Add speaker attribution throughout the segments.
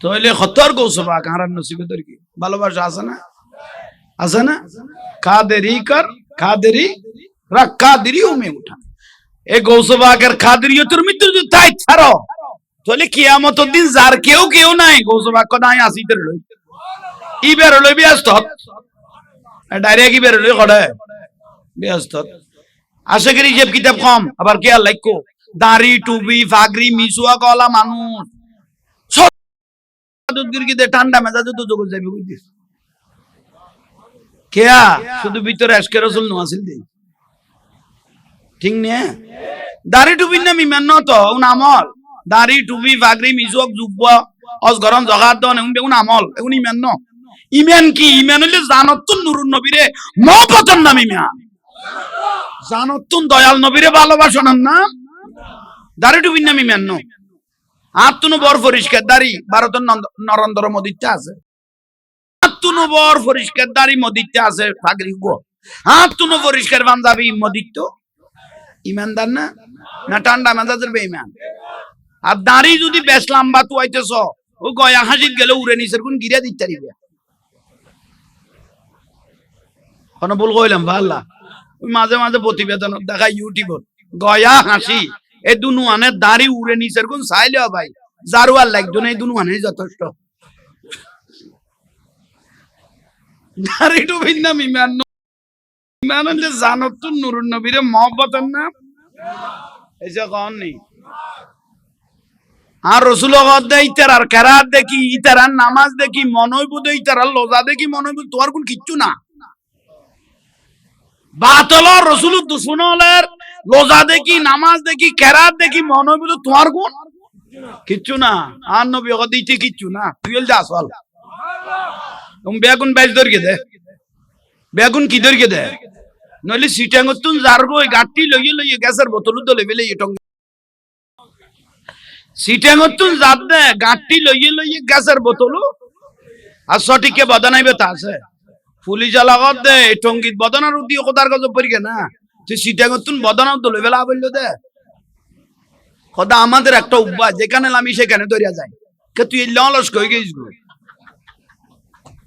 Speaker 1: তাহলে খতর গৌসবা কারার নসিবে তোর কি ভালোবাসা আছে না? আছে না? কাদেরি কর কাদেরি রাখ কাদেরি উমে উঠা। এই গৌসবাগের কাদেরিয়তের মৃত্যু যদি তাই ছাড়ো তাহলে কিয়ামতের দিন যার কেউ নাই গৌসবাগ নাই আসিতে লই ই বের লই ব্যস্ত ডাইরেক্ট ই বের লই কড়ে ব্যস্ত আশা করি যে কিতাব কম আবার কে লাইকো দাড়ি টুপি ফাগরি মিসুয়া কলা মানুষ ঠান্ডা মেজাজে তো জগৎ যাবি বুঝছিস কেয়া শুধু ভিতরে আজকে রসুল নোয়াছিল দেই ঠিক নে দাড়ি টুপির নাম ইমান তো উন আমল দাড়ি টুপি ফাগরি মিসুক জুব্বা অজ গরম জগাত দন এগুন আমল এগুন ইমান ন ইমান কি ইমান হইলে জানতুন নুরুন নবীরে মহব্বতের নাম ইমান জানতুন দয়াল নবীরে ভালোবাসার নাম দাড়ি টুপির নাম ইমান ন আত্মনো বর পরিষ্কার দাড়ি ভারতের নরেন্দ্র মোদিতে আছে আত্মনো বর পরিষ্কার দাড়ি মোদিতে আছে ফাগরি গো আত্মনো পরিষ্কার পাঞ্জাবি মোদিত ইমানদার না না ঠান্ডা মেজাজের বেঈমান আর দাড়ি যদি বেশ লম্বা তো আইতেছ ও গয়া হাসিত গেলে উড়ে নিচের কোন গিরা দিতে পারিবে কোন ভুল কইলাম ভাল্লা মাঝে মাঝে প্রতিবেদন দেখা ইউটিউবত গয়া হাসি এই দুনুয়ানে দাড়ি উড়ে নিচের কোন চাইলে ভাই জারুয়ার লাগতো না এই দুনুয়ানে যথেষ্ট দাড়ি টুপির নাম ইমান ইমান হলে জানত নুরুন নবীরে মহব্বতের নাম এই যে কন নেই আর রসুল ইতারার কেরাত দেখি ইতারার নামাজ দেখি মনৈবুদ ইতারার লোজা দেখি মনৈবুদ তোমার কোন কিচ্ছু না বাতল রসুল দুশ্মনের লোজা দেখি নামাজ দেখি কেরাত দেখি মনৈবুদ তোমার কোন কিচ্ছু না আর নবী দিতে কিচ্ছু না তুই যা আসল বেগুন বাইশ ধরিয়ে দে বেগুন কি ধরিয়ে দে নইলে সিটাঙ্গতুন জারগো গাঠি লইয়ে গ্যাসের বোতল দলে বেলে টঙ্গি সিটাঙ্গতুন জাত দে গাঠি লইয়ে গ্যাসের বোতল আর সঠিকে বদনাইবে তা আছে পুলিশ লাগত দে টঙ্গিত বদনার উদ্দি কোদার গজ পরিকে না তুই সিটাঙ্গতুন বদনাও দলে বেলা বললো দে খোদা আমাদের একটা উব্বা যেখানে নামি সেখানে ধরিয়া যায় কে তুই লস কই গেছিস গো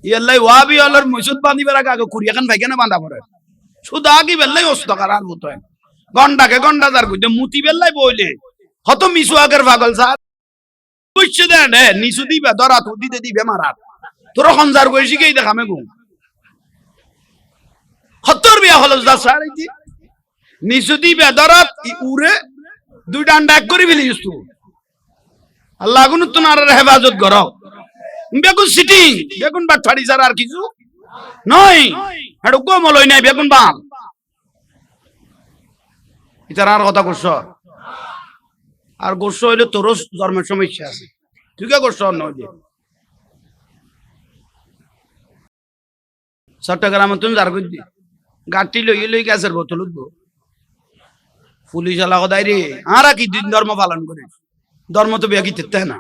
Speaker 1: ইয়াল্লাই ওয়াবি আলার মসজিদ বাঁধিবার আগে কুড়ি এখন ভাইকে না বাঁধা পড়ে শুধু আগে বেল্লাই অস্ত কারার মতো গন্ডাকে গন্ডা যার কইতে মুতি বেল্লাই বইলে হত মিসু আগের পাগল স্যার বুঝছে দেন নিচু দিবে ধরা তো দিতে দিবে মারাত তোর খঞ্জার কই শিখেই দেখামে গো হতর বিয়া হলো যা স্যার এই নিচু দিবে ধরা উড়ে দুই ডান্ডা এক করে ফেলিস তুই আল্লাহ গুন তোমার হেফাজত করো বেগুন সিটিং বেগুন বা ছাড়ি ছাড়া আর কিছু নয় এটা কোমল হই নাই বেগুন বাল ইতার আর কথা করছ আর গোস্ব হইলে তোর জন্মের সমস্যা আছে তুই কে গোস্ব নয় চট্টগ্রামে তুমি যার করছি গাঠি লই গ্যাসের বোতল উঠবো পুলিশ এলাকা কদাই রে আর কি দিন ধর্ম পালন করে ধর্ম তো বেগি তেতে না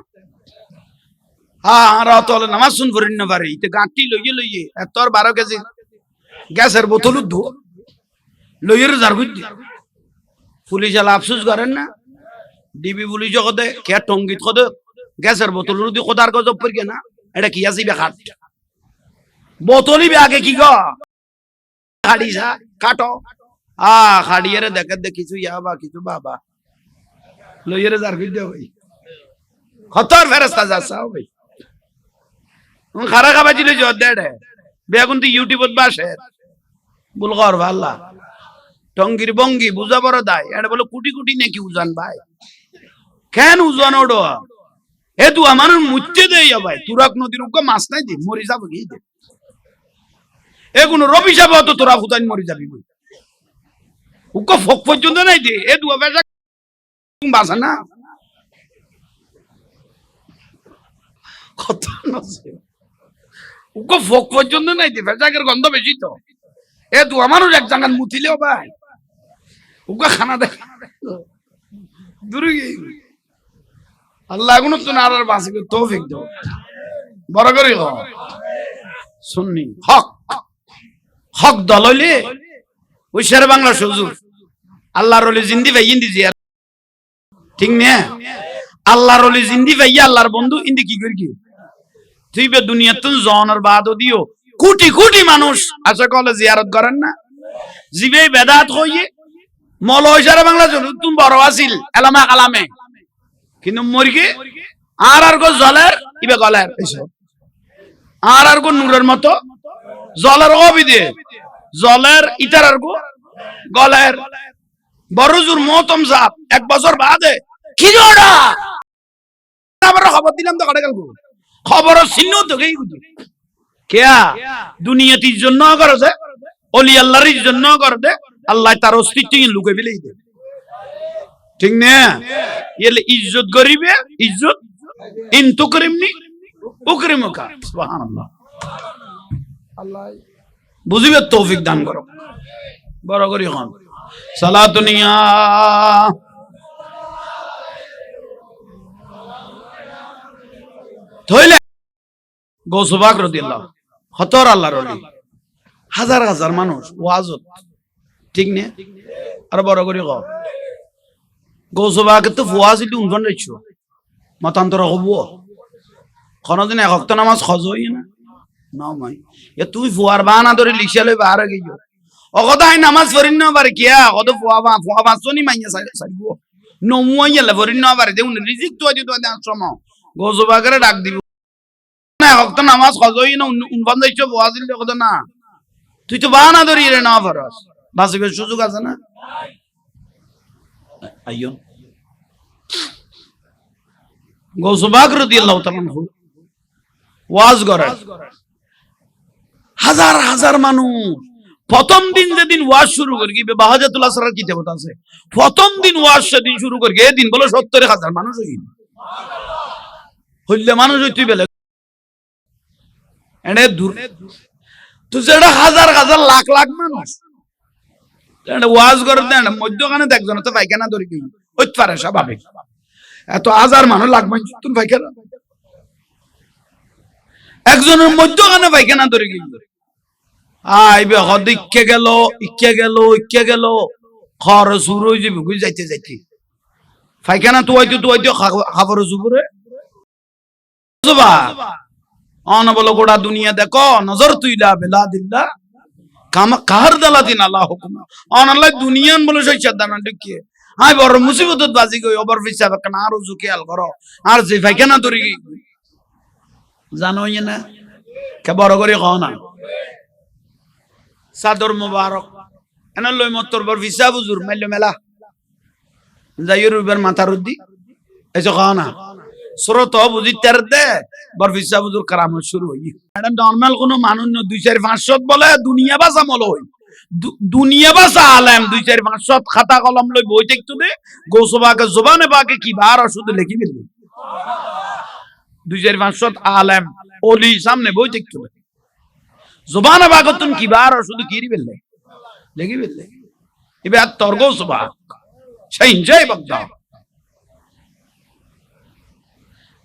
Speaker 1: আর অত নামাজ শুন করেন না পারে ইতে গাঁটি লইয়ে তোর 12 কেজি গ্যাসের বোতল উদ্ধ লইয়ের যার বুঝছি পুলিশ এলা আফসোস করেন না ডিবি পুলিশ কদে কে টঙ্গিত কদে গ্যাসের বোতল উদ্ধ কোদার গজব পড়ে না এটা কি আসি বেখাট বোতলই আগে কি গো খাড়ি যা কাটো খাড়িয়ে দেখে কিছু ইয়াবা কিছু বাবা লইয়ের যার বুঝতে ভাই খতর ফেরেস্তা যাচ্ছে ভাই খারা খাবা ছিল জোর দেড়ে বেগুন তুই ইউটিউবত বাসে বুলগর ভাল্লা টঙ্গির বঙ্গি বুঝা বড় দায় এটা বলো কুটি কুটি নাকি উজান ভাই কেন উজান ওডো এ তু আমার মুচ্ছে দেই ভাই তুরাক নদীর উকে মাছ নাই দি মরি যাব কি দে এ কোন রবি সাহেব তো তোরা ফুতান মরি যাবি বই উকে ফক পর্যন্ত নাই দে এ দুয়া বেজা বাসা না কত নছে উকে ফক পর্যন্ত নাই দে বেজাকের গন্ধ বেশি তো এ তু আমারও এক জাঙ্গান মুতিলেও ভাই উকে খানা দে দূরে আল্লাহ গুণ তো না আর বাসিকে তৌফিক দাও বড় করে হ সুন্নি হক হক দললে ওই শের বাংলা হুজুর আল্লাহর ওলি জিন্দি ভাই ইন্দি জিয়া ঠিক না আল্লাহর ওলি জিন্দি ভাই আল্লাহর বন্ধু ইন্দি কি করি কি তুই বে দুনিয়াতুন জনের বাদও দিও কোটি কোটি মানুষ আশা কলে জিয়ারত করেন না জিবে বেদাত হইয়ে মলয়সারা বাংলা জন্য বড় আসিল এলামা কালামে কিন্তু মরিকে আর গো জলের ইবে গলের এসব আর গো নূরের মতো জলের অবিদে জলের ইটার আর গো গলের বড়জুর মতম সাপ 1 বছর বাদে কি জোড়া আবার খবর দিলাম তো কাটে গেল খবর চিহ্ন তো গেই বুঝি কেয়া দুনিয়াতির জন্য করছে অলি আল্লাহর জন্য করতে আল্লাহ তার অস্তিত্ব লুকে ফেলেই দেবে ঠিক না এলে ইজ্জত গরিবে ইজ্জত ইন তুকরিমনি উকরিমুকা সুবহানাল্লাহ আল্লাহ বুঝিবে তৌফিক দান করো বড় করি হন সালাতুনিয়া থইলে গৌসবাক রাদিয়াল্লাহু হতর আল্লাহর ওলি হাজার হাজার মানুষ ওয়াজত ঠিক না আর বড় করি ক গৌসবাকে তো ফুয়াছিল উনজন রইছো মতান্তর হব কোনদিন এক ওয়াক্ত নামাজ খজ হই না না মাই এ তুই ফুয়ার বানা ধরে লিখালে বাহার গিয়ে অগদাই নামাজ পড়িন না পারে কিয়া অদ ফুয়া বাসনি মাইয়া সারিব নমুয়া লা পড়িন না পারে দেউন রিজিক তো আজ তো আশ্রম গৌসবাকে ডাক দিব না এক ওয়াক্ত নামাজ খজ হই না উনজন রইছো ফুয়াছিল কত না তুই তো বানা ধরে রে না পারস বাসিবের সুযোগ আছে না আইয়ো গৌসবাক রাদিয়াল্লাহু তাআলা আনহু ওয়াজ করে হাজার হাজার মানুষ প্রথম দিন যেদিন ওয়াজ শুরু করি বাহাজাতুল আসরার কিতাবত আছে প্রথম দিন ওয়াজ সেদিন শুরু করি এই দিন বলে 70,000 মানুষ হইল হইলে মানুষ হইতে বেলে এনে দূর তো যেটা হাজার হাজার লাখ লাখ মানুষ এটা ওয়াজ করে দেন মধ্যখানে দেখজন তো পায়খানা ধরে কি হইতে পারে স্বাভাবিক এত হাজার মানুষ লাখ মানুষ তুমি পায়খানা একজনের মধ্যখানে পায়খানা ধরে কি আইবে হদ ইচ্ছে গেল খর শুরু হয়ে যাবে বুঝ যাইতে যাইতে পায়খানা তো হইতে খাবার জুবরে অন বলো গোটা দুনিয়া দেখো নজর তুইলা বেলা দিল্লা কাহার দালাদিন আল্লাহ হুকুম অন আল্লাহ দুনিয়ান বলে সেই সাদানা ঢুকিয়ে আই বড় মুসিবতত বাজি গই ওভার ফিসা কেন আর উজু খেয়াল করো আর যে পায়খানা ধরে গই জানো না কে বড় করে কও না সাদর মুবারক এনা লই মতর বর ফিসা বুজুর মেলো মেলা যাইর উবার মাথা রুদি এসে কও না সুরত বুঝি তের দে বর ফিসা বুজুর কারামত শুরু হই এটা নরমাল কোন মানুষ 2-4-500 বলে দুনিয়া বাসা মল হই দুনিয়া বাসা আলেম 2-4-500 খাতা কলম লই বই দেখতো দে গৌসবাকে জবানে পাকে কি বার ওষুধ লিখি মিলবে 2-4-500 আলেম ওলি সামনে বই দেখতো দে জবানে পাকে তুমি কি বার ওষুধ কিরি বেললে লিখি বেললে এবে আর তর্ক গৌসবা সেই জয় বক্তা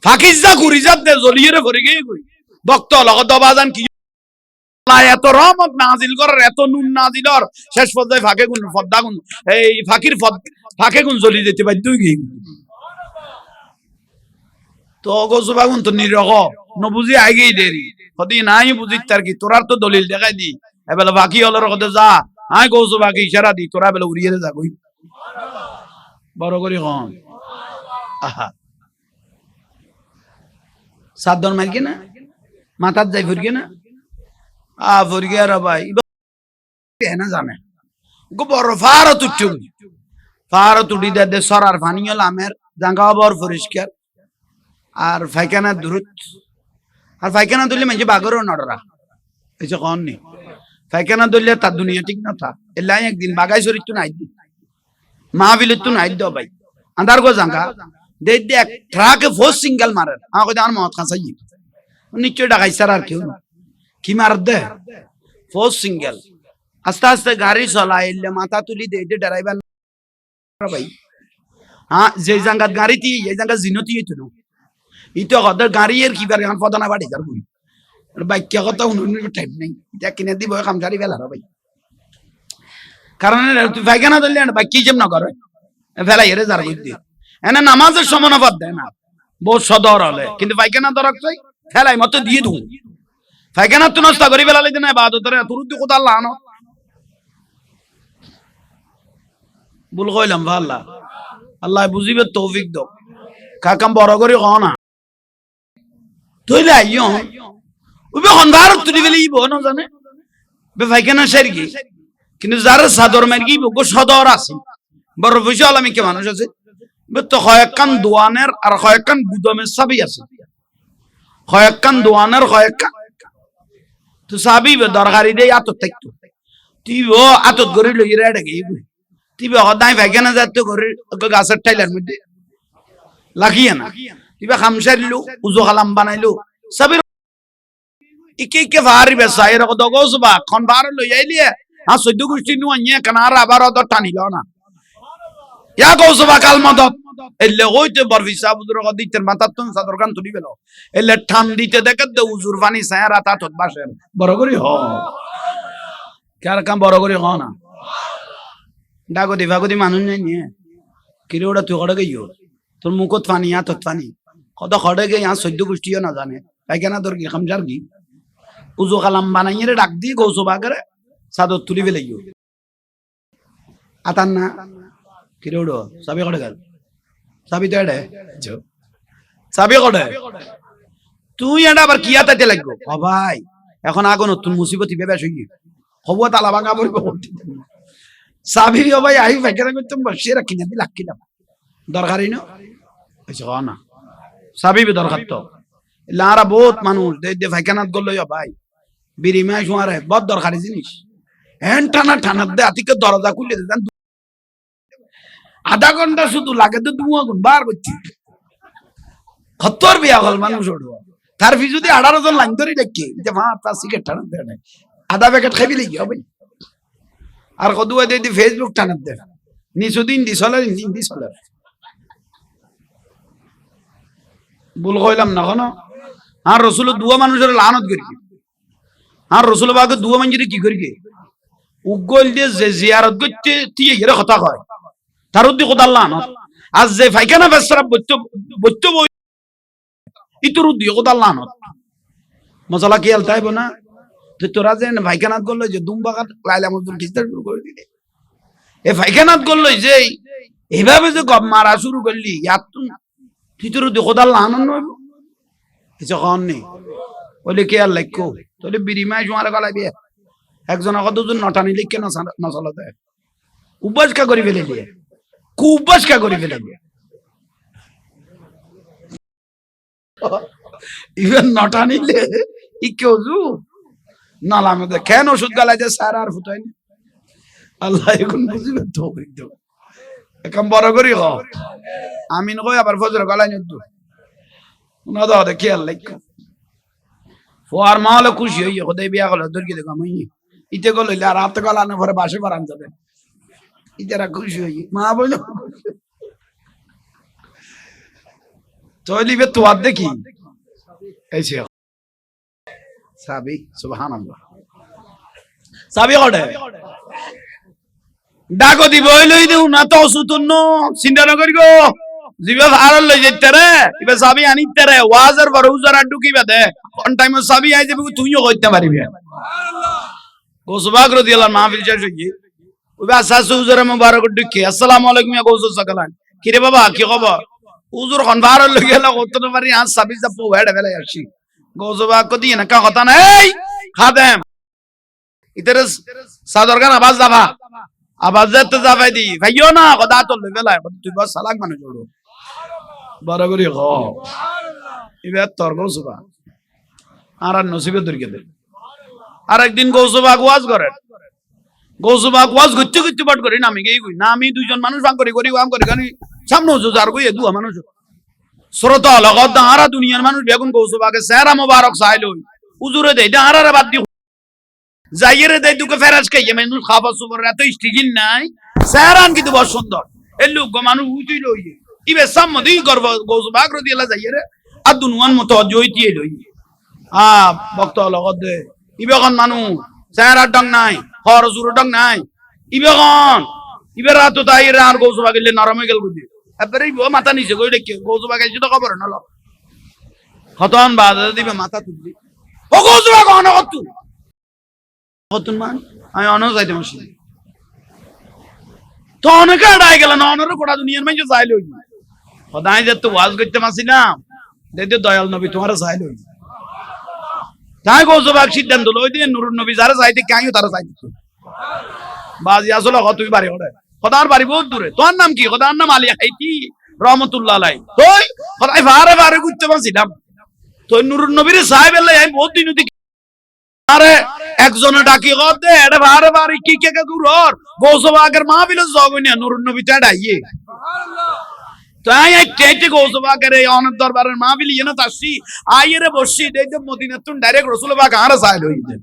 Speaker 1: ফাকিজা গুরিজাত দে জলিয়ে ভরে গই বক্ত লগত বাজান কি এত রহমত নাজিল করার এত নুন নাজিলর শেষ পর্যায়ে ফাঁকে গুণ ফদ্দা গুণ এই ফাকির ফাঁকে গুণ জ্বলি যেতে বাধ্য গিয়ে তো গজবা গুণ তো নিরহ নবুঝি আগেই দেরি কদি নাই বুঝি তার কি তোরার তো দলিল দেখাই দি এবেলা বাকি হলর কথা যা আই গজবাকে ইশারা দি তোরা বেলা উড়িয়ে যা কই বড় করি হন আহা সাদর মাইকে না মাথার যাই ফুরকে না ফুরকে আর ভাই না জানে গো বড় ফারত উঠি দে সরার পানিও লামের জাঙ্গা বড় পরিষ্কার আর পায়খানা দূরত আর পায়খানা ধরলে মানুষ বাগরও নড়রা এসে কন নি পায়খানা ধরলে তার দুনিয়া ঠিক না থা এলাই একদিন বাগাই শরীর তো নাই দি মাহবিল তো নাই দাও ভাই আন্দার গো জাঙ্গা দে এক ট্রাকে ফোর্স সিঙ্গেল মারেন আমাকে আর মত খাসাই নিশ্চয় ডাকাই স্যার আর কেউ না কি মার দে ফোর্স সিঙ্গেল আস্তে আস্তে গাড়ি চলাইলে মাথা তুলি দে ড্রাইভার ভাই হ্যাঁ যে জায়গাত গাড়িতে এই জায়গা জিনতি হইতো না ইতো কত গাড়ি এর কি পারে পদানা বাড়ি যার বই বাইক কথা টাইম নেই এটা কিনে দিব কাম সারি ফেলার ভাই কারণ তুই পায়খানা ধরলে বাইক কি যেম না করে ফেলাই এরে যার বই দিয়ে এনে নামাজের সমানুপাত দেয় না বহুত সদর হলে কিন্তু পায়খানা ধরক চাই ফেলাই মতো দিয়ে দু ফাইখানা তো নষ্ট করি ফেলালে না ইবাদতরে তুরুদ্দি কোথা আল্লাহ আনো ভুল কইলাম আল্লাহ আল্লাহ বুঝিবে তৌফিক দাও কাকাম বড় করে হ না তইলে আইও ওবে হনবার তুলি ফেলি ইবো না জানে বে ফাইখানা সারগি কিন্তু যারা সাদর মারগি গো সদর আছে বড় বিশাল আমি কে মানুষ আছে বে তো কয়েকখান দোয়ানের আর কয়েকখান গুদমের চাবি আছে কয়েকখান দোয়ানের কয়েকখান তো চাবি বে দরকারি দেই আতত থাকতো তুইও আতত গরি লই রেডে গই তুইবে হদাই ফাইখানা যাত গরি গাছের টাইলার মধ্যে লাগিয়ে না তুইবে খামসারিলু উজু খালাম বানাইলু চাবি ইকে ভারি বেসাই রে দগস বা খন বার লই আইলিয়ে আ সদ্য গোষ্ঠী নু আনিয়া কানার আবার অত টানিল না ইয়া গৌসবা কাল মদত এলে হইতে বরফি সাবুদুর গদিতের মাথাতন সাদর কান তুলি বেলো এলে ঠাম দিতে দেখে দে উজুর পানি সায়রা তা তত বাসের বড় করি হ কার কাম বড় করি হ না ডাগদি ভাগদি মানুষ নাই নিয়ে কিরে ওটা তুই কড়ে গইও তোর মুখত পানি হাতত পানি কত খড়ে গে ইয়া সদ্য গোষ্ঠীও না জানে পাইখানা তোর কি খামজার কি উজু কালাম বানাইয়ে ডাক দিয়ে গৌসবা করে সাদর তুলি ফেলে গিয়ে আতান না কিরে উড়ো চাবি কড়ে গেল চাবি তো এডে চাবি কড়ে তুই এটা আবার কি আতাইতে লাগবো ও ভাই এখন আগে নতুন মুসিবত ভেবে শুই হবো তালা ভাঙা পড়বে চাবি ও ভাই আই ফেকেরা করতাম বসিয়ে রাখি না লাখ কিনা দরকারই না না চাবি দরকার তো লারা বহুত মানুষ দে ফাইখানাত গল ভাই বিড়ি মাই শোয়ারে বহুত দরকারি জিনিস হ্যান টানা টানা দে আতিকে দরজা খুলে দেন আধা ঘন্টা শুধু লাগে তো দুয়া গুণ বার করছি খত্তর বিয়া হল মানুষ ওঠো তার ফি যদি 18 জন লাইন ধরে দেখি যে মা তা সিগারেট টানা দেয় আধা প্যাকেট খাবি লাগি হবে আর কদুয়া দিয়ে ফেসবুক টানা দেয় নিচুদিন দি চলে দি চলে ভুল কইলাম না কোনো আর রসুল দুয়া মানুষের লানত করি আর রসুল বাগে দুয়া মানুষের কি করি উগল দিয়ে যে জিয়ারত করতে তিয়ে গেলে কথা কয় তার উদ্দি কোথা লানত আজ যে ফাইখানা বেসরা বইতো বই ইতর উদ্দি কোথা লানত মশলা কি আলতাইব না তো তোরা যে ফাইখানাত করলো যে দুমবাগাত লাইলা মজদুর কিস্তা শুরু করে দিলে এ ফাইখানাত করলো যে এইভাবে যে গপ মারা শুরু করলি ইয়াত তিতর উদ্দি কোথা লানত নইব কিছু কন নেই বলে কে আর লাইকো তাহলে বিরিমায় জোয়ারে গলায় বিয়ে একজন কত দুজন নটানি লিখে নচলা দেয় উপাস কা করি ফেলে দিয়ে কুপাস কা করি ফেলে দিয়ে ইভেন নটানিলে ই কেউ জু নালা মধ্যে কেন ওষুধ গালাই যে স্যার আর ফুটাইনি আল্লাহ এখন বুঝিবে তো এখন বড় করি হ আমি নয় আবার ফজর গলাই নিদ্দু না দাও দেখি আর লাইকো ফোয়ার মাহলে খুশি হইয়ে খোদাই বিয়া গেল দরকি দেখো আমি ইতে গেল আর রাত গলানো পরে বাসে বারান যাবে ইতারা খুশি হই মা বলল তলিবে তো আর দেখি এই সে সাবি সুবহানাল্লাহ সাবি কড়ে ডাকো দিব লই দেউ না তো সুতুন্ন চিন্তা না করিগো জিবে ভার লই যেতে রে ইবে সাবি আনিতে রে ওয়াজার বরউজার আড্ডু কি বাদে কোন টাইমে সাবি আই যাবে তুইও কইতে পারবি সুবহানাল্লাহ গোসবাগ রাদিয়াল্লাহু মাহফিল শেষ হই ওবে আসাস হুজুর মুবারক ডুকি আসসালামু আলাইকুম ইয়া গোসু সাকালান কি রে বাবা কি খবর হুজুর কোন ভার লই গেল কত পারি আজ সাবি যাবো হেডে বেলা আসি গোসবাগ কো দিয়ে না কা কথা নাই খাদেম ইতরে সাদরগান আওয়াজ দাবা আওয়াজ যেতে যাবাই দি ভাইও না খোদা তো লই বেলা তুই বস সালাক মানে জড়ো বড় করি হ ইবে তোর গোসবা আর নসিবে দরকে দে আর একদিন গোসবা ওয়াজ করে গোসবা ওয়াজ গচ্চ গচ্চ বাট করি না আমি গই কই না আমি দুইজন মানুষ ভাগ করি করি ওয়াম করি গানি সামনে হুজুর আর কই দুয়া মানুষ শ্রোতা লগত আরা দুনিয়ার মানুষ বেগুন গোসবাকে সেরা মোবারক সাইল হুজুরে দেই আরারে বাদ দি যাইরে দেই দুকে ফেরাজ খাইয়ে মানুষ খাবা সুবর এত স্টিজিল নাই সেরান কিন্তু বড় সুন্দর এলু গো মানুষ উঠি লই ইবে সামদি করব গোসবা করে দিলা যাইরে আদুনওয়ান মতওয়াজ্জহ হইতি লই ভক্ত লগত দে ইবে কোন মানুষ সেরা ডং নাই হর জুর ডং নাই ইবে কোন ইবে রাত তাই আর গোসবা গেলে নরমে গেল বুঝি এবারে মাথা নিচে কই দেখে গোসবা গাইছি তো খবর নল খতন বাধা দিবে মাথা তুলবি ও গোসবা কোন কত কতন মান আমি অন যাইতে মাসি তো অনেকে আড়াই গেল না অনরে গোটা দুনিয়ার মাঝে যাইল খদাই যে তো ওয়াজ করতে মাসিলাম দেখতে দয়াল নবী তোমার যাইল তাই গোসবা সিদ্ধান্ত লই দিয়ে নুরুন নবী যারা যাইতে কেউ তারা যাইতে বাজি আসলে তুই বাড়ি ওরে খদার বাড়ি বহুত দূরে তোর নাম কি খদার নাম আলী হাইতি রহমতুল্লাহ আলাই তুই খদাই বারে বারে ঘুরতে পারছিলাম তো নুরুন নবীর সাহেব এলাই আমি বহুত দিন আরে একজনে ডাকি দে এটা বারে বারে কি কে কে দূর গৌসবাগের মাহফিল জগনিয়া নুরুন নবী টা ডাইয়ে তাই এক টেটে গৌসবাগের এই অনেক দরবারের মাহফিল ইনা তাসি আইরে বসি দেইতে মদিনাতুন ডাইরেক্ট রাসূল পাক আর সাইল হইছে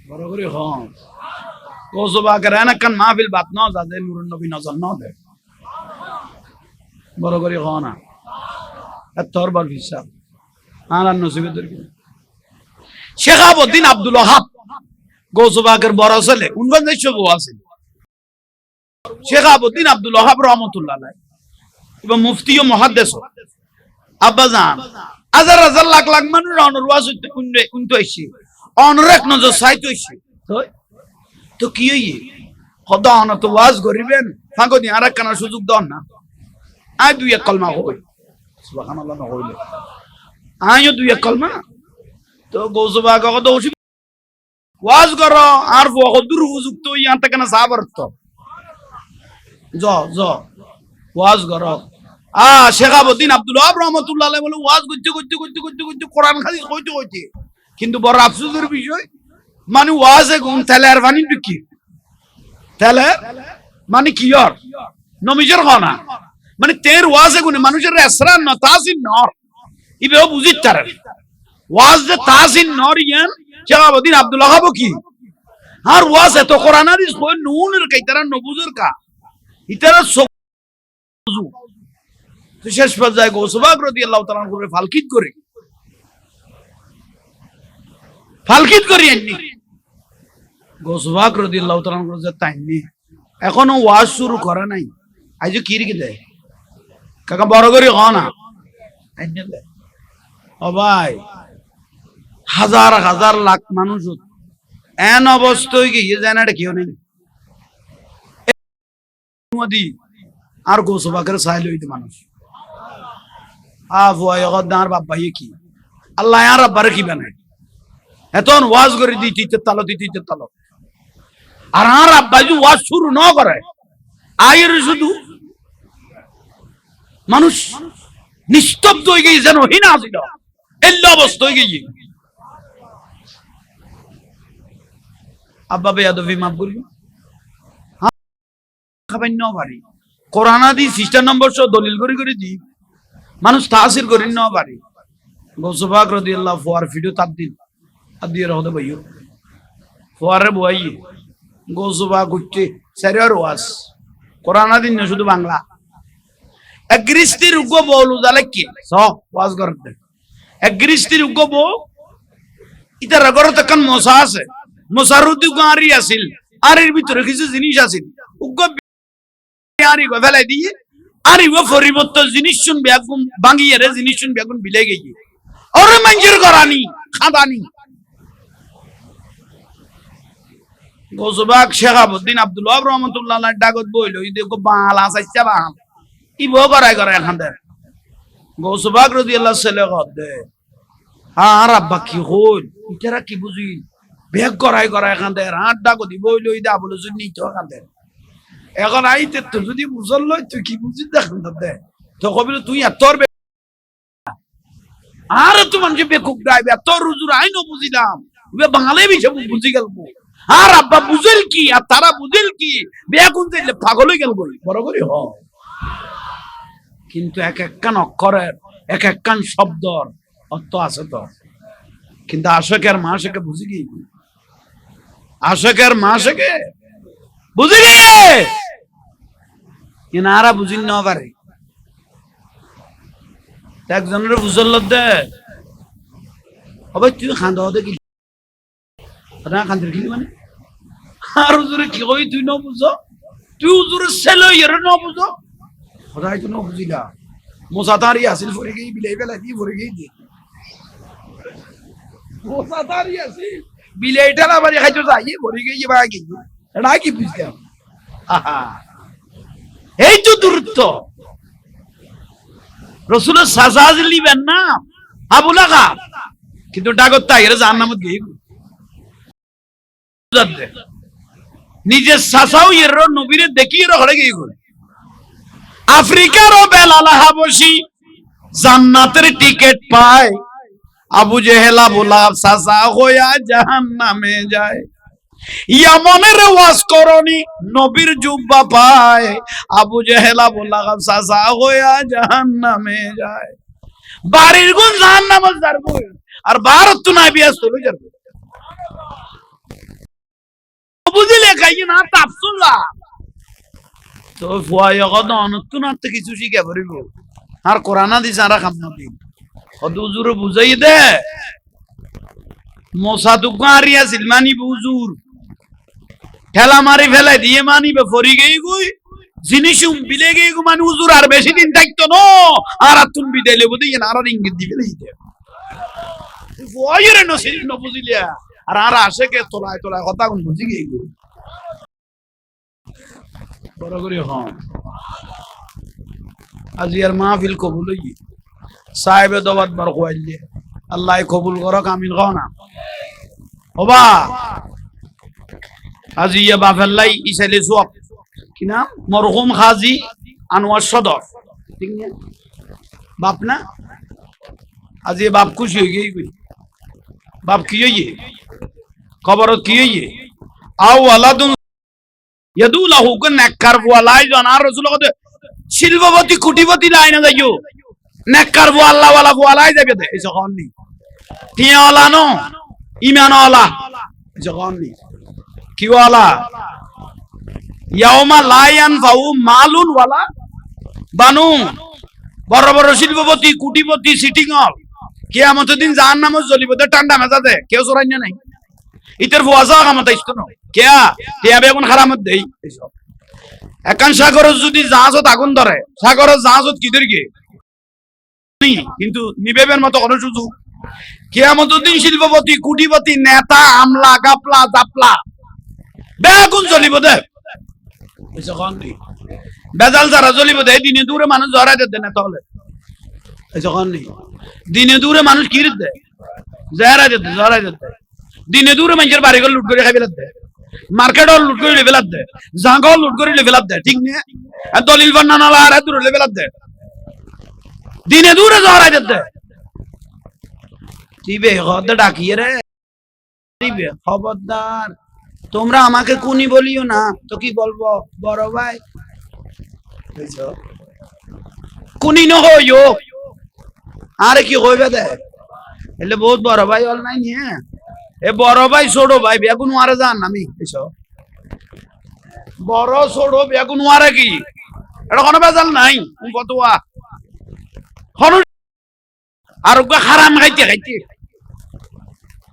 Speaker 1: বড় করে হন গৌসবাগের এনাকান মাহফিল বাত না যাতে নুরুন নবী নজর না দে বড় করে হন তোর বার হিসাব আর নসিবে দরকি শেখাবুদ্দিন আব্দুল ওয়াহাব গৌসবাগের বড় ছেলে উনগঞ্জের সব আছে শেখাবুদ্দিন আব্দুল ওয়াহাব রহমাতুল্লাহ আলাইহি এবং মুফতি ও মুহাদ্দিস আব্বাজান হাজার হাজার লাখ লাখ মানুষ অনর ওয়াজ উনতে আইছে অনর এক নজর সাইতে আইছে তো কি হইয়ে খোদা অন তো ওয়াজ করিবেন ফাঁকো দি আরেক কানা সুযোগ দাও না আই দুই এক কলমা কই সুবহানাল্লাহ না কইলে আইও দুই এক কলমা তো গৌসবাগ কত ওয়াজ করো আর দূর উপযুক্ত ইয়ান থেকে না সাবর তো জ ওয়াজ করো শেখাবুদ্দিন আব্দুল ওয়াহাব রহমাতুল্লাহ আলাইহি বলে ওয়াজ করতে কোরআন খালি কইতে কিন্তু বড় আফসোসের বিষয় মানে ওয়াজে গুণ তেলের পানি বিকি তেলে মানে কি আর নমিজের খানা মানে তের ওয়াজে গুণ মানুষের এসরান না তাসিন নর ইবে বুঝিত তার ওয়াজ যে তাসিন নর ইয়ান শেখাবুদ্দিন আব্দুল ওয়াহাব কি আর ওয়াজ এত কোরআন হাদিস কই নুনের কাইতারা নবুজের কা ইতারা বুঝু তো শেষ পর্যায়ে গৌসবাগ রাদিয়াল্লাহু তাআলা করে ফালকিত করি আননি গৌসবাগ রাদিয়াল্লাহু তাআলা করে তাইনি এখনো ওয়াজ শুরু করে নাই আইজো কি রেখে দেয় কাকা বড় করে হনা আইনে দেয় ও ভাই হাজার হাজার লাখ মানুষ এন অবস্থায় গিয়ে যায় না এটা কেউ নেই আর গৌসবাগের সাইল হইতে মানুষ আর বাবা কি আল্লাহ আর আব্বারে কি বানায় এখন ওয়াজ করে দিতে তালো আর আর আব্বা যদি ওয়াজ শুরু না করে আয়ের শুধু মানুষ নিস্তব্ধ হয়ে গিয়ে যেন হিনা ছিল এল্লা অবস্থা হয়ে গিয়ে আব্বা বেয়াদবি মাফ করি খাবার ন পারি কোরআন হাদিস সিস্টার নম্বর সহ দলিল করে দি মানুষ তাসির করি ন পারি গৌসবাগ রাদিয়াল্লাহু ফুয়ার ভিডিও তাবদিল আদিয়ে রহদে ভাইও ফুয়ারে বই গৌসবাগ উঠতে সারিয়ার ওয়াজ কোরআন হাদিস না শুধু বাংলা এগ্রিস্তির উগ্গ বলু জালে কি স ওয়াজ করতে এগ্রিস্তির উগ্গ বো ইতা রগর তখন মোসা আছে মোসারুদ্দি গারি আছিল আর এর ভিতরে কিছু জিনিস আছিল উগ্গ আরি গো ফেলাই দিয়ে আরি ও পরিবর্তন জিনিস শুন বেগুন ভাঙিয়ে রে জিনিস শুন বেগুন বিলে গেই ওরে মঞ্জুর করানি খাদানি গৌসবাগ শেখাবুদ্দিন আব্দুল ওয়াহাব রহমাতুল্লাহ আলাইহি ডাগত বইল ই দেখো বাল আসাইছা বাল ই বো করাই এখান দে গৌসবাগ রাদিয়াল্লাহু সাল্লাহ দে আর আব্বা কি হল ইতারা কি বুঝি বেগ করাই এখান দে হাত ডাগত বইল ই দা বলে শুনি তো এখান দে এখন আইতে তো যদি বুঝল লই তুই কি বুঝিস দেখুন দে তো কবিল তুই তোর আর তো মানুষ বেকুব গাইবে তোর রুজুর আইনো বুঝিলাম বে বাঙালি বিছে বুঝি গেল আর আব্বা বুঝেল কি আর তারা বুঝেল কি বেকুন দিলে পাগল হয়ে গেল বড় করে হ কিন্তু এক একখান অক্ষরের এক একখান শব্দর অর্থ আছে তো কিন্তু আশেকের মা শেখে বুঝি কি আশেকের মা শেখে বুঝি গে ইনারা বুঝিন না পারে একজনের বুঝল দে তুই খান্দ দেখি খান্দের খেলি মানে আর হুজুরে কি কই তুই ন বুঝ তুই হুজুরের ছেলে এর ন বুঝ সদাই তো ন বুঝিলা মোসাতারি আসিল ফরে গই বিলাই বেলা দি ফরে গই দি মোসাতারি আসিল বিলাইটা না বাড়ি খাইতো যাই ফরে গই বা কি এটা কি বুঝলাম আহা এই তো দূরত্ব রসুলের সাজাজ লিবেন না আবু লাগাব কিন্তু ডাগত তাইরে জাহান্নামত গই নিজের সাসাও এর নবীরে দেখিয়ে রখড়ে গই আফ্রিকার বেলাল হাবশী জান্নাতের টিকিট পায় আবু জেহেল আবু লাহাব সাসা হইয়া জাহান্নামে যায় ইয়ামনের ওয়াজ করনি নবীর জুব্বা পায় আবু জেহেল আবু লাহাব সাসা হইয়া জাহান্নামে যায় বাড়ির গুণ জাহান্নামে যাবে আর ভারত তো নাই বিয়াস চলে যাবে বুঝিলে কাই না তাফসুল্লাহ তো ফুয়াই কত অনত্তু না তো কিছু শিখে পড়িব আর কোরআনা দিছে আর কাম না দিন কত হুজুর বুঝাই দে মোসাদুক মারিয়া সিলমানি হুজুর ঠেলা মারি ফেলাই দিয়ে মানিবে ফরি গই গই জিনিসুম বিলে গই গো মানে হুজুর আর বেশি দিন থাকতো না আর তুন বিদাইলে বুঝি না আর ইঙ্গিত দিবে লইতে ফুয়াইরে নসিল ন বুঝিলিয়া আর আসে কে তোলায় তোলায় কথা কোন বুঝি গই গো বড় করে হন আজি আর মাহফিল কবুল হই সাহেবে দবাত বার কইলে আল্লাহ কবুল করক আমিন কও না ওবা আজি ইয়া বাফাল্লাই ইসালে সব কি নাম মরহুম হাজী আনোয়ার সদর ঠিক না বাপ না আজি বাপ খুশি হই গই বাপ কি হইয়ে খবরত কি হইয়ে আও ওয়ালাদুন ইয়াদুলাহু কোন নেককার ওয়ালাই জানার রাসূল কত শিল্পপতি কোটিপতি লাইনা যাইও নেককার ওয়াল্লা ওয়ালা ওয়ালাই যাবে দে এই যখন নি টিয়া ওয়ালা নো ঈমান ওয়ালা যখন নি কি ওয়ালা ইয়াউমা লা ইয়ানফাউ মালুন ওয়ালা বানুন বড় বড় শিল্পপতি কোটিপতি সিটিং হল কিয়ামতের দিন জাহান্নামে জ্বলিব দে ঠান্ডা মেজাজে কেউ চরাই না নাই ইতের ফুয়াজা কামত আইতো না কেয়া টিয়া বেগুন খারামত দেই এসব একান সাগরত যদি জাহাজত আগুন ধরে সাগরত জাহাজত কি ধরে কিন্তু নিবেবের মতো কোনো সুযোগ কিয়ামতের দিন শিল্পপতি কোটিপতি নেতা আমলা গাপলা জাপলা বেগুন জ্বলিব দে বেজাল যারা জ্বলিব দে দিনে দূরে মানুষ জড়াই দে না তাহলে যখন দিনে দূরে মানুষ কি দে জড়াই দে দিনে দূরে মানুষের বাড়িঘর লুট করে খাই ফেলাত দে মার্কেট লুট করে ফেলাত দে জাঙ্গল লুট করে ফেলাত দে ঠিক না দলিল বান্নানালা আর দূরে ফেলাত দে দিনে দূরে জড়াই দে দিবে হদ ডাকিয়ে রে দিবে খবরদার তোমরা আমাকে কুনি বলিও না তো কি বলবো বড় ভাই কুনি ন হইও আরে কি হইবে দে এলে বহুত বড় ভাই হল নাই নিয়ে এ বড় ভাই ছোট ভাই বেগুন মারে যান আমি এসব বড় ছোট বেগুন মারে কি এটা কোনো বেজাল নাই কতোয়া আর হারাম খাইতে খাইতে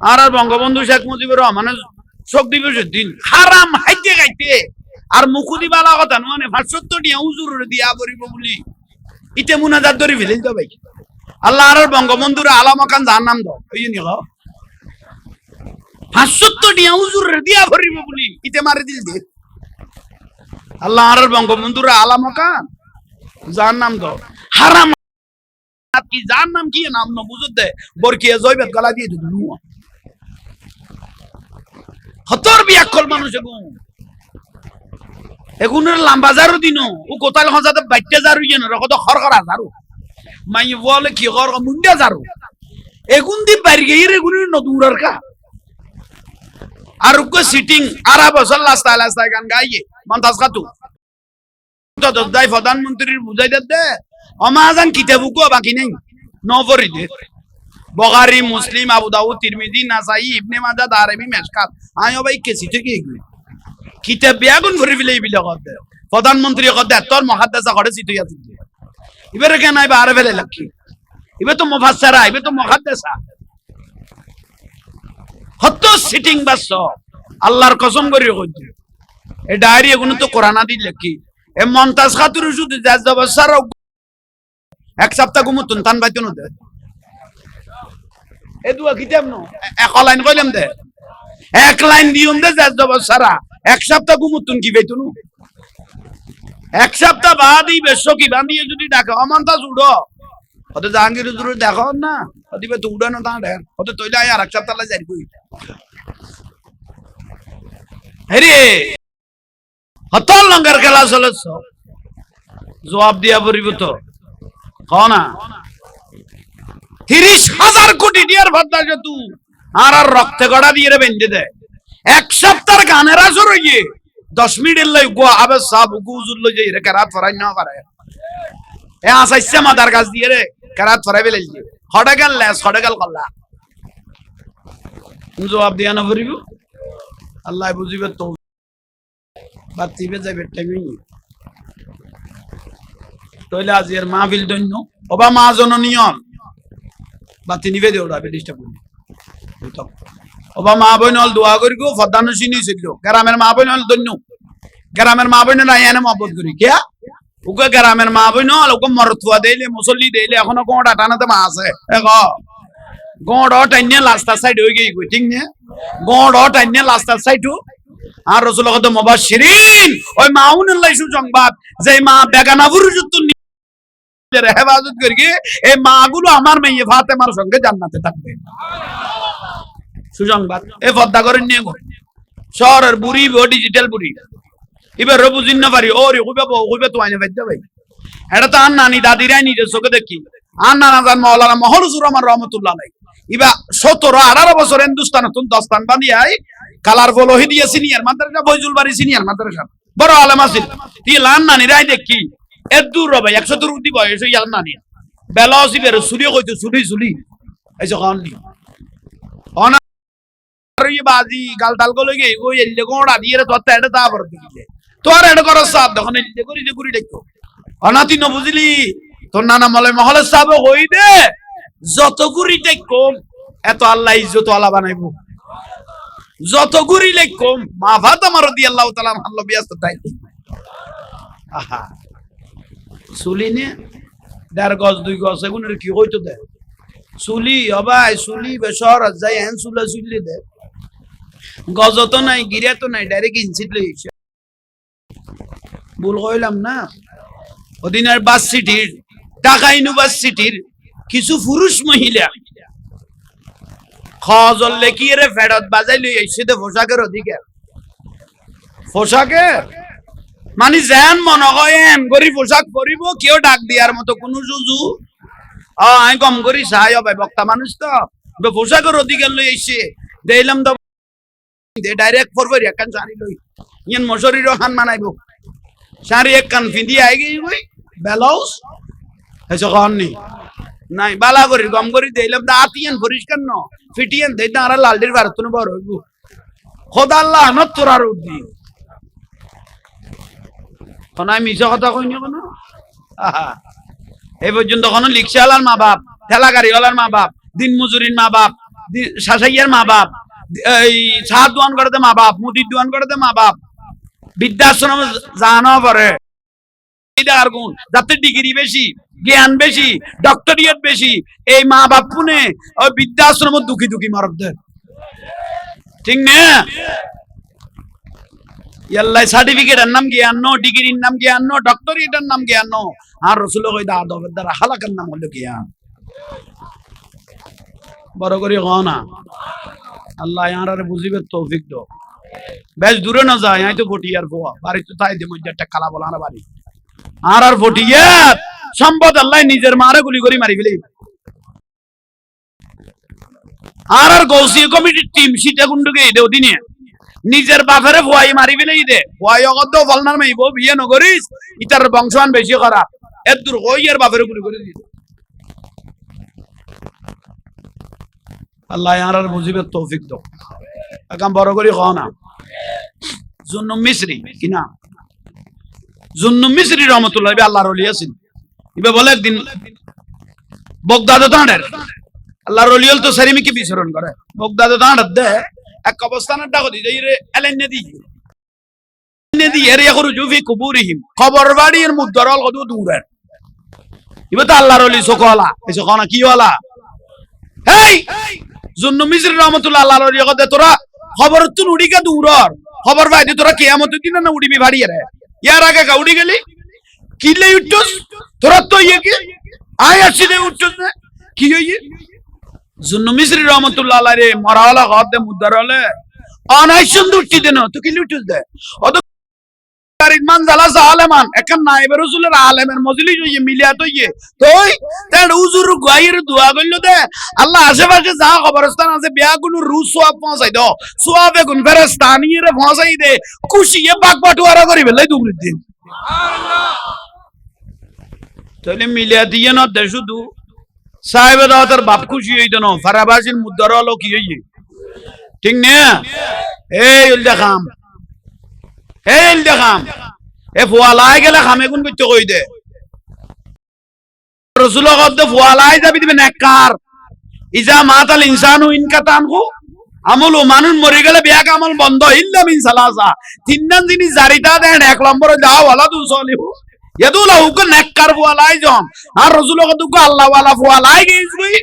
Speaker 1: আর বঙ্গবন্ধু শেখ মুজিবুর রহমানের শোক দিবসের দিন হারাম খাইতে খাইতে আর মুখুদি বালা কথা মানে ৭৫ টিয়া হুজুর দিয়া পড়িব বলি ইতে মুনাজাত ধরে ফেলে দিতে ভাই আল্লাহ আর বঙ্গবন্ধুর আলা মাকান জাহান্নাম দাও এই নি ৭৫ টিয়া হুজুর দিয়া পড়িব বলি ইতে মারি দিল দে আল্লাহ আর বঙ্গবন্ধুর আলা মাকান জাহান্নাম দাও হারাম কি জাহান্নাম কি নাম ন বুঝত দে বরকিয়া জয়বেত গলা দিয়ে দিল হতর বিয়াকল মানুষ এগুনের লম্বা জারু দিন ও কোতাল খজাতে বাইটে জারু যেন কত খরখরা জারু মাই বলে কি খর মুন্ডা জারু এগুন দি বাড়ি গিয়ে এগুনের নদুরার কা আর উকো সিটিং আরব সাল্লাল্লাহু তাআলা গান গাইয়ে মন্তাজ খাতু তো দাই প্রধানমন্ত্রীর বুঝাই দে অমাজান কিতাবুকো বাকি নেই নফরি দে বুখারী মুসলিম আবু দাউদ তিরমিজি নাসাই ইবনে মাজাহ দারমি মেশকাত আয় ভাই কেসি থেকে কিতাব বেগুন ভরি ফেলে বিলে কত প্রধানমন্ত্রী কত তোর মুহাদ্দিসা করে সিটই আছে এবারে কেন আইবা আরে ফেলে লাকি এবে তো মুফাসসিরা এবে তো মুহাদ্দিসা হত সিটিং বাস আল্লাহর কসম করি কইছি এ ডায়েরি এগুলো তো কোরআন আদি লেখি এ মন্তাজ খাতুর শুধু জাজবাসার এক সপ্তাহ ঘুমুতুন তান বাইতুন দে এ দুয়া কিতাব নো এক লাইন কইলাম দে এক লাইন দিউন দে যা জব সারা এক সপ্তাহ ঘুমুতুন কি বাইতুন এক সপ্তাহ বাদই বেশ কি বানিয়ে যদি ডাকে অমানতা জুড়ো ওতে জাহাঙ্গীর হুজুর দেখো না ওদিকে তো উড়ানো তা দেখ ওতে তৈলে আর এক সপ্তাহ লা যাই কই হেরে হতল লঙ্গার খেলা চলেছ জবাব দিয়া পড়িব তো কনা 30,000 কোটি টিয়ার ভদ্দা যে তু আর রক্তে গড়া দিয়ে রে বেঁধে দে এক সপ্তাহ গানের আসর হইয়ে 10 মিনিট লই গো আবে সব গুজুল লই যাই রে কারাত ফরাই না পারে এ আসাইছে মাদার গাছ দিয়ে রে কারাত ফরাই বেলাই দিয়ে হড়ে গেল লেস হড়ে গেল কল্লা জবাব দিয়া না পড়িব আল্লাহ বুঝিবে তো বাতিবে যাবে টাইম তইলে আজির মাহফিল দন্য ওবা মা জননিয়ন বাতি নিবে দে ওরা ডিস্টার্ব করি ওবা মা বইনল দোয়া করি গো ফদানো চিনি ছিল গ্রামের মা বইনল দন্য গ্রামের মা বইন নাই এনে মহব্বত করি কিয়া ওকে গ্রামের মা বইনল ওকে মরতুয়া দেইলে মুসল্লি দেইলে এখনো কোঁটা টানাতে মা আছে এ গ গোড় টাইনে লাস্টার সাইড হই গই কই ঠিক না গোড় টাইনে লাস্টার সাইড আর রাসূলুল্লাহ কত মুবাশশিরিন ওই মাউনুল্লাহ সুসংবাদ যে মা বেগানা পুরুষত্ব হেফাজত করি এই মা গুলো আমার মেয়ে ফাতেমার সঙ্গে জান্নাতে থাকবে সুসংবাদ এ পদ্মা করেন নিয়ে গো শহরের বুড়ি ডিজিটাল বুড়ি এবার বুঝিন না পারি ওরে কইবে তো আইনে বাইতে ভাই এটা তো আর নানি দাদিরাই নিজের চোখে দেখি আর নানা জান মাওলানা মহরুজুর রহমান রহমতুল্লাহ আলাইহি ইবা 17-18 বছর হিন্দুস্তান নতুন দস্তান বাঁধিয়াই কালার ফলোহি দিয়ে সিনিয়র মাদ্রাসা ফয়জুল বাড়ি সিনিয়র মাদ্রাসা বড় আলেম আছিল তি লান নানিরাই দেখি এর দূর রবে 100 উঠি বয়স হই আর নানি বেলাসি বের সুরি কইতো সুরি এইসব কান্দি অনা বাজি গাল তাল গলে গে ওই এলে গোড়া দিয়ে রে তোর এটা তা বড় দিলে তোর এটা করস সাদ যখন এলে করি দেখো অনাতি ন বুঝলি তোর নানা মলে মহলে সাহেব কই দে যত গুরি দেখো এত আল্লাহ ইজ্জত আলা বানাইবো যত গুরি লেখম মা ফাতেমা রাদিয়াল্লাহু তাআলা আনহা বিয়াস তাই আহা সুলিনে 1.5 গজ 2 গজ এগুনের কি হইতো দে সুলি অবাই সুলি বেশর যাই এন সুলি দে গজ তো নাই গিরা তো নাই ডাইরেক্ট ইনসিট লইছে ভুল কইলাম না অদিনার বাস সিটির ঢাকা ইউনিভার্সিটির কিছু পুরুষ মহিলা খজল লেখিয়ে রে ফেরত বাজাই লই আইছে দে পোশাকের অধিকার পোশাকে মানে যেন মনে হয় এম করি পোশাক পরিব কেউ ডাক দিয়ার মতো কোনো সুজু আমি কম করি সাহায্য ভাই বক্তা মানুষ তো পোশাকের অধিকার লই আইছে দিলাম তো ডাইরেক্ট ফরফরি একখান শাড়ি লই ইয়ান মশরির খান মানাইব শাড়ি এক কান ফিন্দি আই গই কই ব্লাউজ এসে কান নি নাই বালা করি গম করি দিলাম দা আতিয়ান পরিষ্কার ন ফিটিয়ান দেই না আর লালডির ভারতন বড় হইব খোদা আল্লাহ নত তোরার উদ্দি কোনাই মিছা কথা কইনি কোন আহা এই পর্যন্ত কোন রিকশাওয়ালার মা বাপ ঠেলা গাড়িওয়ালার মা বাপ দিন মজুরির মা বাপ শাসাইয়ার মা বাপ এই চা দোয়ান করতে মা বাপ মুদির দোয়ান করতে মা বাপ বৃদ্ধাশ্রম জানো পরে এইটার গুণ যাতে ডিগ্রি বেশি জ্ঞান বেশি ডক্টরিয়েট বেশি এই মা বাপ পুনে ওই বৃদ্ধাশ্রম দুঃখী মারবদের ঠিক না ইয়াল্লাই সার্টিফিকেটের নাম জ্ঞান নো ডিগ্রির নাম জ্ঞান নো ডক্টরিয়েটের নাম জ্ঞান নো আর রাসূল কই দা আদবের দ্বারা হালাকের নাম হলো জ্ঞান বড় করে গনা আল্লাহ ইয়ারারে বুঝিবে তৌফিক দাও বেশ দূরে না যায় আই তো ফটিয়ার ফোয়া বাড়ি তো তাই দে মধ্যে একটা কালা বলা না বাড়ি আর ফটিয়া সম্পদ আল্লাহ নিজের মারে গুলি করে মারি ফেলে আর গৌসিয়া কমিটির টিম সিটা গুন্ডুকে দেও দিনে নিজের বাপেরে ভুয়াই মারি ফেলেই দে ভুয়াই অগদ্য ফলনার মাইব বিয়ে নগরিস ইতার বংশান বেশি খারাপ এর দূর হইয়ার বাপেরে গুলি করে দিতে আল্লাহ আর বুঝিবে তৌফিক দাও একাম বড় করে খাও না জুন্নুম মিসরি কিনা জুন্নুম মিসরি রহমতুল্লাহ আল্লাহর ওলি আছেন ইবে বলে একদিন বগদাদ দাঁড়ের আল্লাহর ওলি তো সারিমিকে বিচরণ করে বগদাদ দাঁড়ার দে এক অবস্থানের ডাক দি যাই রে এলেন নেদি এর ইয়াখরুজু ফি কুবুরিহিম কবর বাড়ির মুদরাল কত দূরের ইবে তো আল্লাহর ওলি সকলা এই সকনা কি ওয়ালা হেই জুন্নু মিসরি রহমাতুল্লাহ আল্লাহর ওলি কত তোরা খবর তুন উড়িকা দূরর খবর ভাই তোরা কিয়ামতের দিন না উড়িবি ভাড়িয়ে রে ইয়ার আগে উড়ি গেলি কিলে উঠছস তোরা তো ইয়ে কি আয় আসি রে উঠছস না কি হইয়ে জুন্নু মিসরি রহমাতুল্লাহ আলাইহি রে মরাওয়ালা গদে মুদ্দার হলে অনাই সুন্দরটি দেন তো কি লুটুস দে অত মান জালাসা আলেমান এখন নাইবে রাসূলের আলেমের মজলিস হইয়ে মিলিয়াত হইয়ে তোই তেন হুজুর গায়ের দোয়া কইলো দে আল্লাহ আশেপাশে যা খবরস্থান আছে বিয়া কোন রুস সওয়াব পৌঁছাই দাও সওয়াবে গুন ফেরেশতানিরে পৌঁছাই দে খুশিয়ে বাগ বাটোয়ারা করি বেলাই দুপুরের দিন সুবহানাল্লাহ তাহলে মিলিয়া দিয়ে না দে শুধু সাহেবে দাওয়াতের বাপ খুশি হইতো না ফারাবাসির মুদ্দার হলো কি হইয়ে ঠিক না এই দেখাম এই দেখাম এ ফুয়ালাই গেলে খামে গুন করতে কই দে রাসূল কদ ফুয়ালাই যাবি দিবেন এককার ইজা মাতাল ইনসানু ইনকাতানহু আমল মানুষ মরে গেলে বিয়া আমল বন্ধ ইল্লা মিন সালাসা তিনজন জিনিস জারিতা দেন এক নম্বরে দাও ওয়ালাদু সলিহু ইয়াদুলা হুকুন এককার ফুয়ালাই জন আর রাসূল কদ আল্লাহ ওয়ালা ফুয়ালাই গইস গই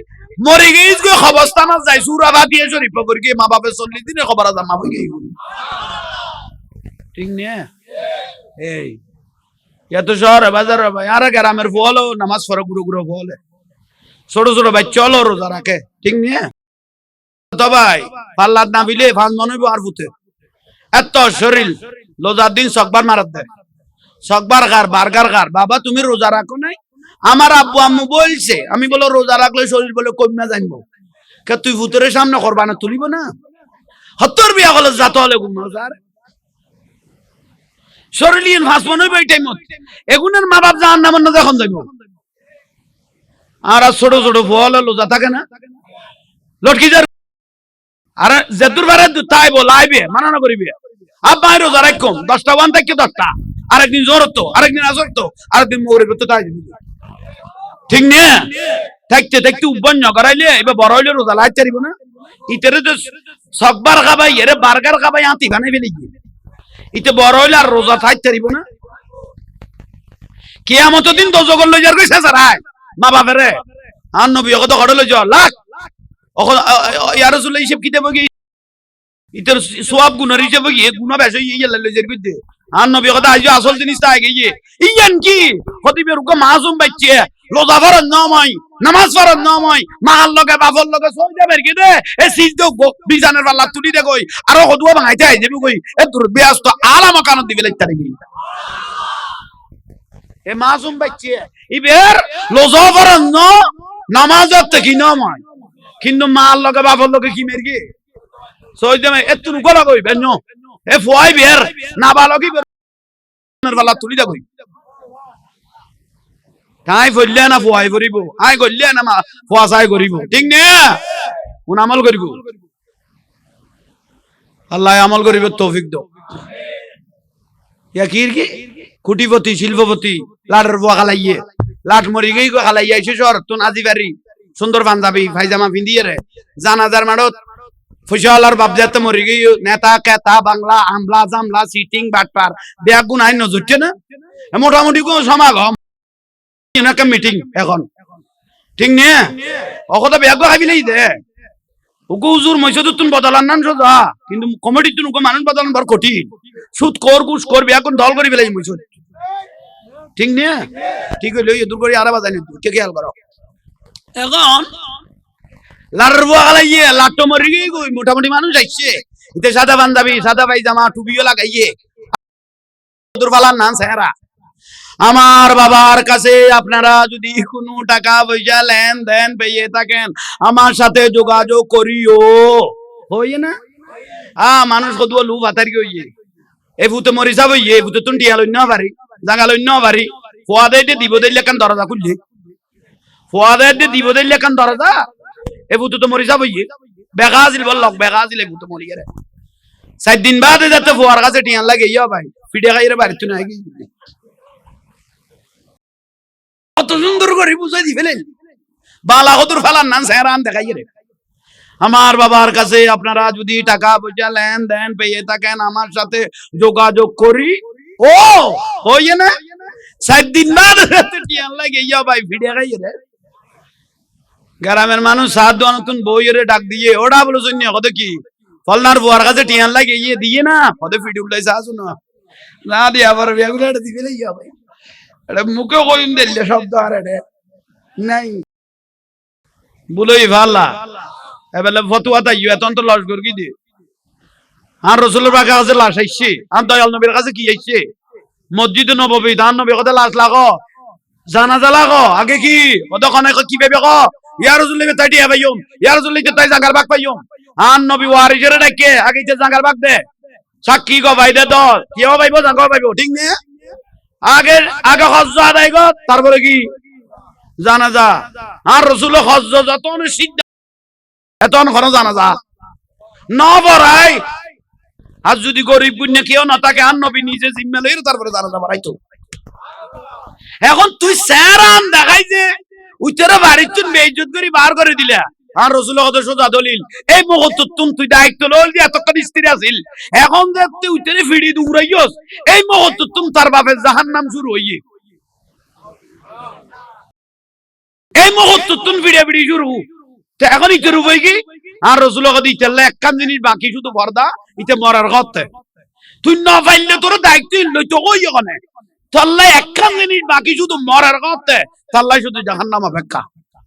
Speaker 1: মরে গইস গই খবরস্থান যাই সূরা ফাতিহা শরীফ পড়ি কি মা বাপে 40 দিনে খবর আদা মা হই গই ঠিক না এই এত শহর বাজার ভাই আর গ্রামের ফলো নামাজ পড়া গুরু গুরু ফলে ছোট ছোট ভাই চলো রোজা রাখে ঠিক না তো ভাই পাল্লার না বিলে ফান মনইব আর ফুতে এত শরীর রোজার দিন সকবার মারাত দেয় সকবার খার বার্গার খার বাবা তুমি রোজা রাখো নাই আমার আব্বু আম্মু বলছে আমি বলো রোজা রাখলে শরীর বলে কমে জানবো কে তুই ফুতের সামনে করবা না তুলিব না হত্তর বিয়া হলে যাতে হলে ঘুম রোজার শরীর ফাঁস মনে হইব এই টাইমত এগুনের মা বাপ জাহান নামের না যখন যাইব আর ছোট ছোট ফল লোজা থাকে না লটকি যার আর যেদুর বারে তাই বলাইবে মানা না করিবে আব্বা রোজা রাখুন 10টা ওয়ান থেকে 10টা আরেকদিন জোর হতো আরেকদিন আসর হতো আরেকদিন মোরে করতে তাই ঠিক না থাকতে থাকতে উবন্য করাইলে এবার বড় হইলে রোজা লাইতে পারিব না ইতেরে তো সকবার খাবাই এরে বার্গার খাবাই আতি বানাই ফেলে গিয়ে ইতে বড় হইলে আর রোজা থাকতে পারিব না কিয়ামতের দিন তো জগল লই যার কই শেষারাই মা বাপেরে আর নবী কত ঘড় লই যাও লাখ ইয়া রাসূলুল্লাহ হিসাব কি দেব কি ইতের সওয়াব গুনার হিসাব কি গুনাহ বেশি ইয়া লই যার কই দে আর নবী কত আইজ আসল জিনিস তা আগে গিয়ে ইয়ান কি খতিবের উক মাসুম বাচ্চা রোজা ফরজ নয় নামাজ ফরজ নয় মাল লগে বাফল লগে সই দেবের কি দে এ সিজদো বিজানের বাল্লা তুলি দে কই আর হদুয়া ভাঙাইতে আই যাবি কই এ তোর ব্যস্ত আলাম কারণ দিবে লাইতারি এ মাসুম বাচ্চা ইবের রোজা ফরজ ন নামাজত কি নয় কিন্তু মাল লগে বাফল লগে কি মেরগি সই দেবে এ তুন কলা কই বেনো এ ফুয়াই বের না ভালো কি বের বাল্লা তুলি দে কই তাই বললে না ফুয়াই করিব আই গললে না মা ফুয়াসাই করিব ঠিক না কোন আমল করিব আল্লাহ আমল করিব তৌফিক দাও ইয়া কি কোটিপতি শিল্পপতি লাডর বুয়া খালাইয়ে লাট মরি গই খালাইয়া এসে শহর তুন আজি বাড়ি সুন্দর পাঞ্জাবি পায়জামা পিন্দিয়ে রে জানাজার মাড়ত ফসলার বাপ যাতে মরি গই নেতা কেতা বাংলা আমলা জামলা সিটিং বাটপার বেয়া গুণ আইন নজুটছে না মোটামুটি কোন সমাগম একটা মিটিং এখন ঠিক না অকথা বেয়া খাবি নাই দে ওকে হুজুর মসজিদ তুন বদলান না সোজা কিন্তু কমিটি তুন ওকে মানুষ বদলান বড় কঠিন সুদ কর ঘুষ কর বেয়া কোন দল করি ফেলাই মসজিদ ঠিক না ঠিক হইলো এই দূর করে আরে বাজানি কে খেয়াল করো এখন লারবো গালাইয়ে লাট্টো মরি গই মোটামুটি মানুষ আইছে এতে সাদা পাঞ্জাবি সাদা পায়জামা টুপিও লাগাইয়ে দূর ফালান না চেহারা আমার বাবার কাছে আপনারা যদি কোনো টাকা পয়সা লেন দেন পেয়ে থাকেন আমার সাথে যোগাযোগ করিও হইয়ে না মানুষ কত লুভ হাতারি হইয়ে এ ভূতে মরি যাব ইয়ে ভূতে তুন টিয়া লইন পারি জাগা লইন পারি ফোয়াদে দিব দিলে কান দরজা খুললি ফোয়াদে দিব দিলে কান দরজা এ ভূতে তো মরি যাব ইয়ে বেগাজিল বল লক বেগাজিল ভূতে মরি গেরে 7 দিন বাদে যাতে ফোয়ার কাছে টিয়া লাগে ইয়া ভাই ফিডে খাইরে বাড়ি তুই আগে কত সুন্দর করে বুঝাই দি ফেলেন বালা কদুর ফেলান না সেরান দেখাইয়ে রে আমার বাবার কাছে আপনারা যদি টাকা পয়সা লেন দেন পেয়ে থাকেন আমার সাথে যোগাযোগ করি ও হইয়ে না সাত দিন বাদ টিয়ান লাগে ইয়া ভাই ভিডিও খাই রে গ্রামের মানুষ সাত দোয়া নতুন বইয়েরে ডাক দিয়ে ওটা বলো শুনি কত কি ফলনার বুয়ার কাছে টিয়ান লাগে ইয়ে দিয়ে না কত ভিডিও উঠাইছে আসুন না দিয়ে আবার বেগুলো এটা দিবে ইয়া ভাই এটা মুখে কইন দিলে শব্দ আর এটা নাই বলোই ভাল্লা এবেলে ফতুয়া তাই এতন তো লস গর কি দিয়ে আর রসুলের বাগে কাছে লাশ আইছে আর দয়াল নবীর কাছে কি আইছে মসজিদ নববী ধান নবী কথা লাশ লাগো জানাজা লাগো আগে কি কতক্ষণ কি ভেবে কো ইয়া রাসূলুল্লাহ তাই দিয়া ভাইয়ুম ইয়া রাসূলুল্লাহ তাই জাঙ্গাল বাগ পাইয়ুম আর নবী ওয়ারিসের ডাকে আগে যে জাঙ্গাল বাগ দে সাক্ষী গো ভাই দে দল কেউ ভাইবো জাঙ্গাল ভাইবো ঠিক না আগে আগে হজ্জ আদায় গো তারপরে কি জানাজা আর রাসূল হজ্জ যতন সিদ্ধ এতন কোন জানাজা না বড়াই আর যদি গরিব গুণে কেউ না থাকে আর নবী নিজে জিম্মা লইর তারপরে জানাজা বাড়াইতো এখন তুই স্যারান দেখাই যে উইতরে বাড়ির তুই বেইজ্জত করি বার করে দিলা আর রাসূলের কথা সোজা দলিল এই মুহূর্তে তুই দায়িত্ব লইল যে এতক্ষণ স্ত্রী আছিল এখন যে তুই উইতরে ফিড়ি দৌড়াইছস এই মুহূর্তে তুমি তার বাপের জাহান্নাম শুরু হইয়ে এই মুহূর্তে তুমি ফিড়ে ফিড়ি শুরু তো এখন ইতে রূপই কি আর রাসূলের কথা ইতাল্লা একখান জিনিস বাকি শুধু পর্দা ইতে মরার কথা তুই না পাইলে তোর দায়িত্ব লইতো কই ওখানে তাল্লা একখান জিনিস বাকি শুধু মরার কথা তাল্লা শুধু জাহান্নাম অপেক্ষা